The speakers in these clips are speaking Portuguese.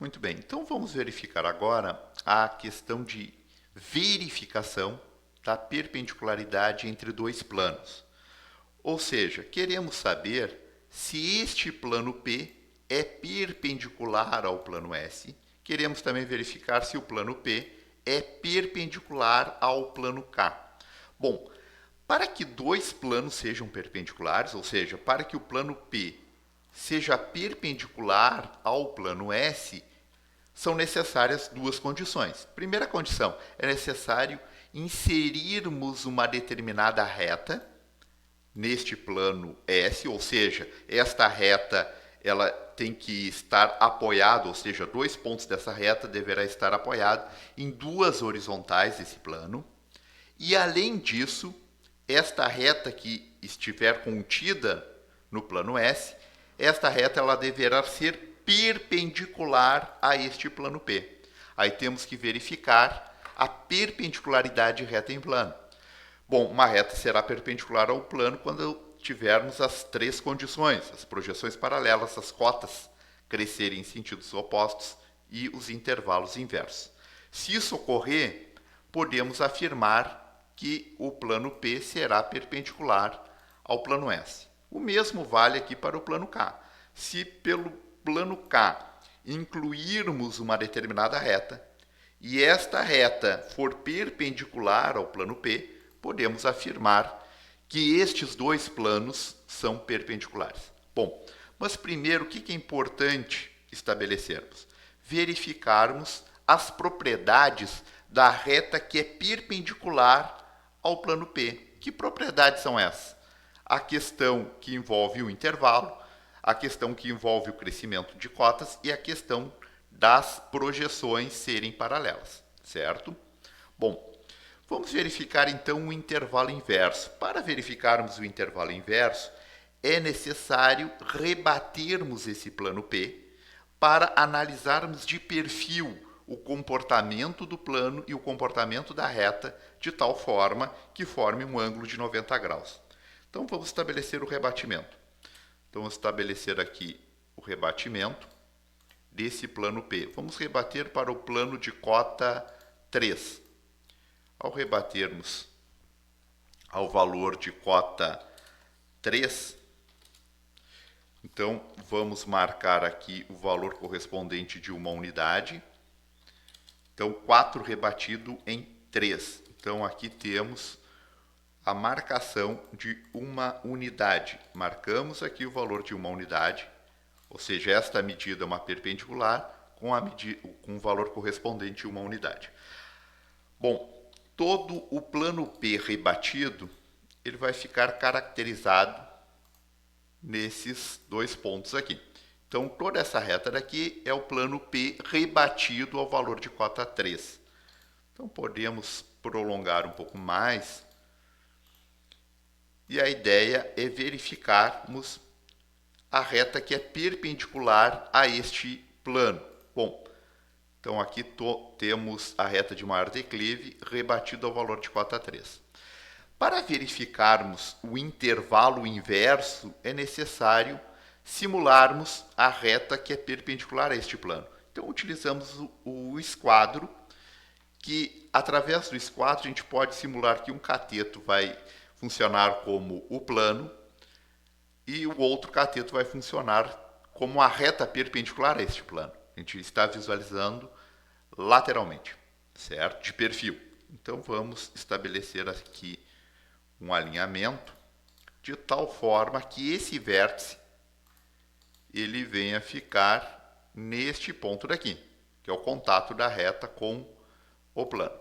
Muito bem, então vamos verificar agora a questão de verificação da perpendicularidade entre dois planos. Ou seja, queremos saber se este plano P é perpendicular ao plano S. Queremos também verificar se o plano P é perpendicular ao plano K. Bom, para que dois planos sejam perpendiculares, ou seja, para que o plano P seja perpendicular ao plano S, são necessárias duas condições. Primeira condição, é necessário inserirmos uma determinada reta neste plano S, ou seja, esta reta ela tem que estar apoiada, ou seja, dois pontos dessa reta deverá estar apoiado em duas horizontais desse plano. E além disso, esta reta que estiver contida no plano S, esta reta ela deverá ser perpendicular a este plano P. Aí temos que verificar a perpendicularidade reta em plano. Bom, uma reta será perpendicular ao plano quando tivermos as três condições, as projeções paralelas, as cotas crescerem em sentidos opostos e os intervalos inversos. Se isso ocorrer, podemos afirmar que o plano P será perpendicular ao plano S. O mesmo vale aqui para o plano K. Se pelo plano K incluirmos uma determinada reta e esta reta for perpendicular ao plano P, podemos afirmar que estes dois planos são perpendiculares. Bom, mas primeiro o que é importante estabelecermos? Verificarmos as propriedades da reta que é perpendicular ao plano P. Que propriedades são essas? A questão que envolve o intervalo, a questão que envolve o crescimento de cotas e a questão das projeções serem paralelas, certo? Bom, vamos verificar então o intervalo inverso. Para verificarmos o intervalo inverso, é necessário rebatermos esse plano P para analisarmos de perfil o comportamento do plano e o comportamento da reta de tal forma que forme um ângulo de 90 graus. Então vamos estabelecer o rebatimento. Então vamos estabelecer aqui o rebatimento desse plano P. Vamos rebater para o plano de cota 3. Ao rebatermos ao valor de cota 3, então vamos marcar aqui o valor correspondente de uma unidade. Então 4 rebatido em 3. Então aqui temos a marcação de uma unidade. Marcamos aqui o valor de uma unidade, ou seja, esta medida é uma perpendicular com o valor correspondente de uma unidade. Bom, todo o plano P rebatido ele vai ficar caracterizado nesses dois pontos aqui. Então, toda essa reta daqui é o plano P rebatido ao valor de cota 3. Então, podemos prolongar um pouco mais. E a ideia é verificarmos a reta que é perpendicular a este plano. Bom, então aqui temos a reta de maior declive rebatida ao valor de cota 3. Para verificarmos o intervalo inverso, é necessário simularmos a reta que é perpendicular a este plano. Então utilizamos o esquadro, que através do esquadro a gente pode simular que um cateto vai funcionar como o plano e o outro cateto vai funcionar como a reta perpendicular a este plano. A gente está visualizando lateralmente, certo? De perfil. Então vamos estabelecer aqui um alinhamento de tal forma que esse vértice ele venha ficar neste ponto daqui, que é o contato da reta com o plano.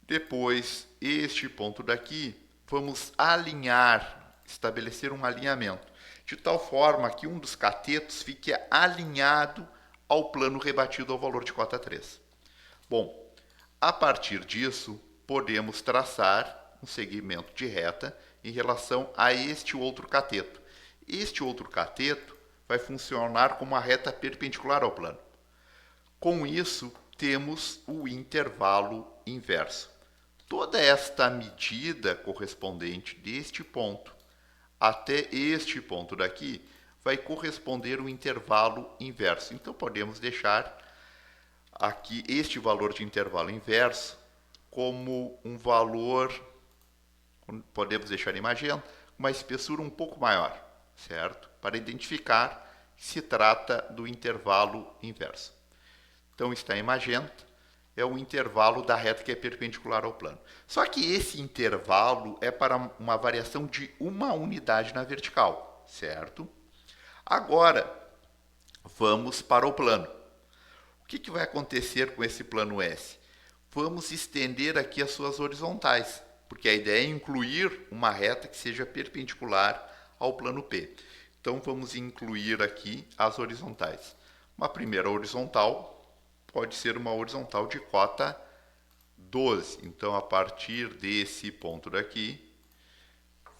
Depois, este ponto daqui, vamos alinhar, estabelecer um alinhamento, de tal forma que um dos catetos fique alinhado ao plano rebatido ao valor de cota 3. Bom, a partir disso, podemos traçar um segmento de reta em relação a este outro cateto. Este outro cateto vai funcionar como uma reta perpendicular ao plano. Com isso, temos o intervalo inverso. Toda esta medida correspondente deste ponto até este ponto daqui vai corresponder ao intervalo inverso. Então, podemos deixar aqui este valor de intervalo inverso como um valor, podemos deixar em magenta, uma espessura um pouco maior, certo? Para identificar que se trata do intervalo inverso. Então, está em magenta, é o intervalo da reta que é perpendicular ao plano. Só que esse intervalo é para uma variação de 1 unidade na vertical, certo? Agora, vamos para o plano. O que vai acontecer com esse plano S? Vamos estender aqui as suas horizontais, porque a ideia é incluir uma reta que seja perpendicular ao plano P. Então, vamos incluir aqui as horizontais. Uma primeira horizontal pode ser uma horizontal de cota 12. Então, a partir desse ponto daqui,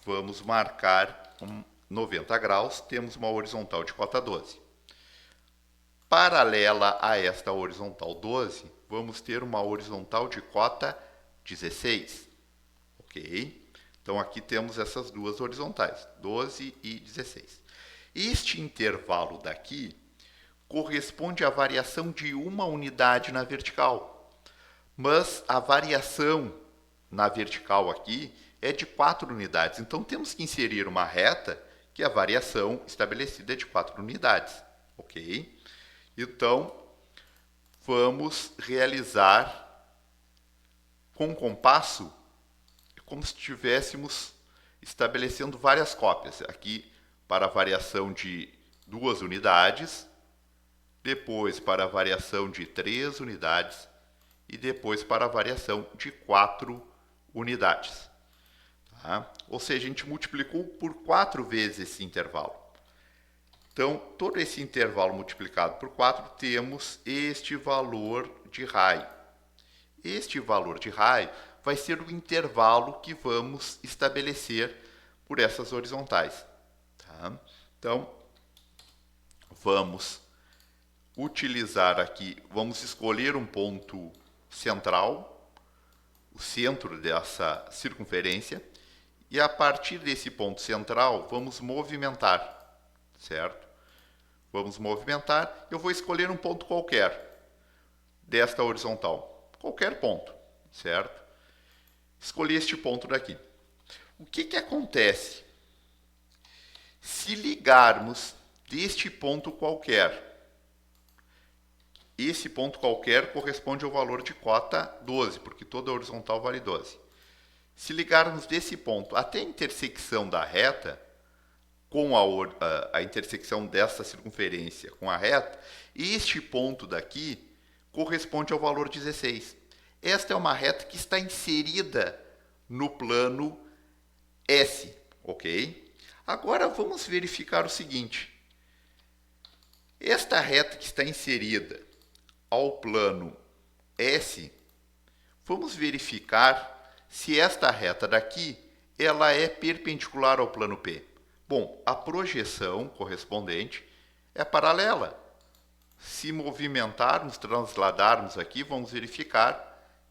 vamos marcar 90 graus, temos uma horizontal de cota 12. Paralela a esta horizontal 12, vamos ter uma horizontal de cota 16. Ok? Então, aqui temos essas duas horizontais, 12 e 16. Este intervalo daqui corresponde à variação de 1 unidade na vertical. Mas a variação na vertical aqui é de 4 unidades. Então, temos que inserir uma reta que a variação estabelecida é de 4 unidades. Ok? Então, vamos realizar com compasso como se estivéssemos estabelecendo várias cópias. Aqui para a variação de 2 unidades, depois para a variação de 3 unidades e depois para a variação de 4 unidades. Tá? Ou seja, a gente multiplicou por 4 vezes esse intervalo. Então, todo esse intervalo multiplicado por 4, temos este valor de raio. Este valor de raio vai ser o intervalo que vamos estabelecer por essas horizontais. Tá? Então, vamos utilizar aqui, vamos escolher um ponto central, o centro dessa circunferência, e a partir desse ponto central, vamos movimentar, certo? Vamos movimentar, eu vou escolher um ponto qualquer desta horizontal, qualquer ponto, certo? Escolhi este ponto daqui. O que acontece? Se ligarmos deste ponto qualquer, esse ponto qualquer corresponde ao valor de cota 12, porque toda horizontal vale 12. Se ligarmos desse ponto até a intersecção da reta, com a intersecção dessa circunferência com a reta, este ponto daqui corresponde ao valor 16. Esta é uma reta que está inserida no plano S, ok? Agora vamos verificar o seguinte. Esta reta que está inserida ao plano S, vamos verificar se esta reta daqui ela é perpendicular ao plano P. Bom, a projeção correspondente é paralela. Se movimentarmos, transladarmos aqui, vamos verificar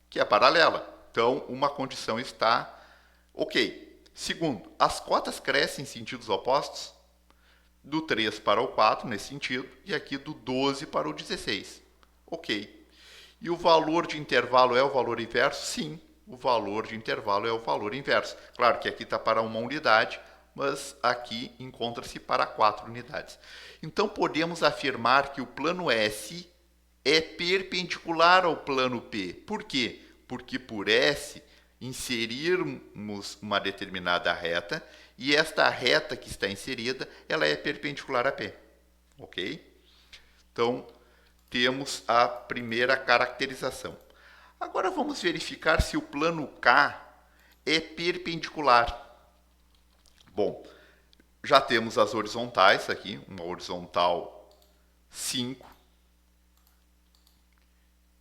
que é paralela. Então, uma condição está ok. Segundo, as cotas crescem em sentidos opostos, do 3 para o 4 nesse sentido, e aqui do 12 para o 16. Ok. E o valor de intervalo é o valor inverso? Sim, o valor de intervalo é o valor inverso. Claro que aqui está para 1 unidade, mas aqui encontra-se para 4 unidades. Então, podemos afirmar que o plano S é perpendicular ao plano P. Por quê? Porque por S inserirmos uma determinada reta e esta reta que está inserida, ela é perpendicular a P. Ok? Então, temos a primeira caracterização. Agora vamos verificar se o plano K é perpendicular. Bom, já temos as horizontais aqui, uma horizontal 5,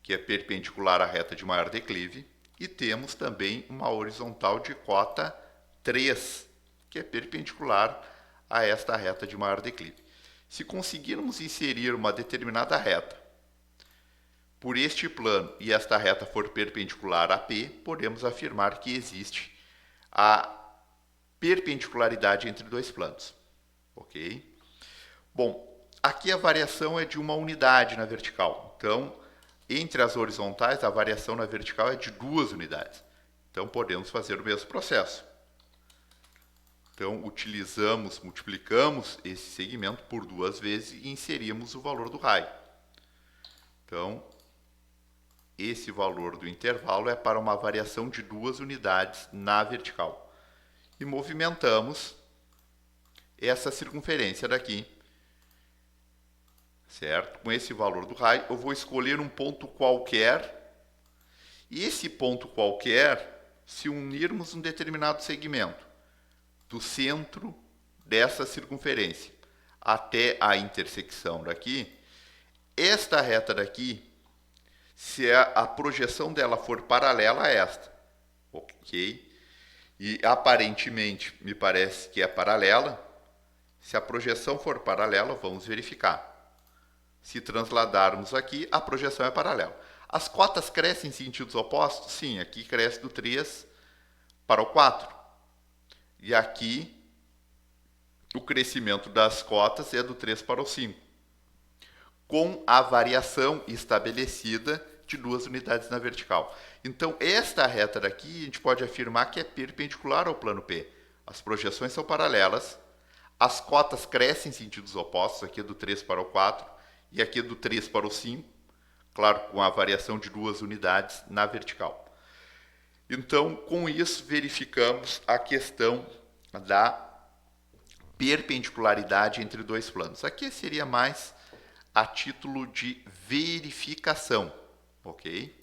que é perpendicular à reta de maior declive, e temos também uma horizontal de cota 3, que é perpendicular a esta reta de maior declive. Se conseguirmos inserir uma determinada reta por este plano e esta reta for perpendicular a P, podemos afirmar que existe a perpendicularidade entre dois planos. Ok? Bom, aqui a variação é de uma unidade na vertical. Então, entre as horizontais, a variação na vertical é de 2 unidades. Então, podemos fazer o mesmo processo. Então, multiplicamos esse segmento por 2 vezes e inserimos o valor do raio. Então, esse valor do intervalo é para uma variação de 2 unidades na vertical. E movimentamos essa circunferência daqui, certo? Com esse valor do raio, eu vou escolher um ponto qualquer, e esse ponto qualquer, se unirmos um determinado segmento, do centro dessa circunferência até a intersecção daqui, esta reta daqui, se a projeção dela for paralela a esta, ok? E aparentemente me parece que é paralela. Se a projeção for paralela, vamos verificar. Se transladarmos aqui, a projeção é paralela. As cotas crescem em sentidos opostos? Sim, aqui cresce do 3 para o 4. E aqui, o crescimento das cotas é do 3 para o 5. Com a variação estabelecida de 2 unidades na vertical. Então, esta reta daqui, a gente pode afirmar que é perpendicular ao plano P. As projeções são paralelas, as cotas crescem em sentidos opostos, aqui é do 3 para o 4 e aqui é do 3 para o 5, claro, com a variação de 2 unidades na vertical. Então, com isso, verificamos a questão da perpendicularidade entre dois planos. Aqui seria mais a título de verificação, ok?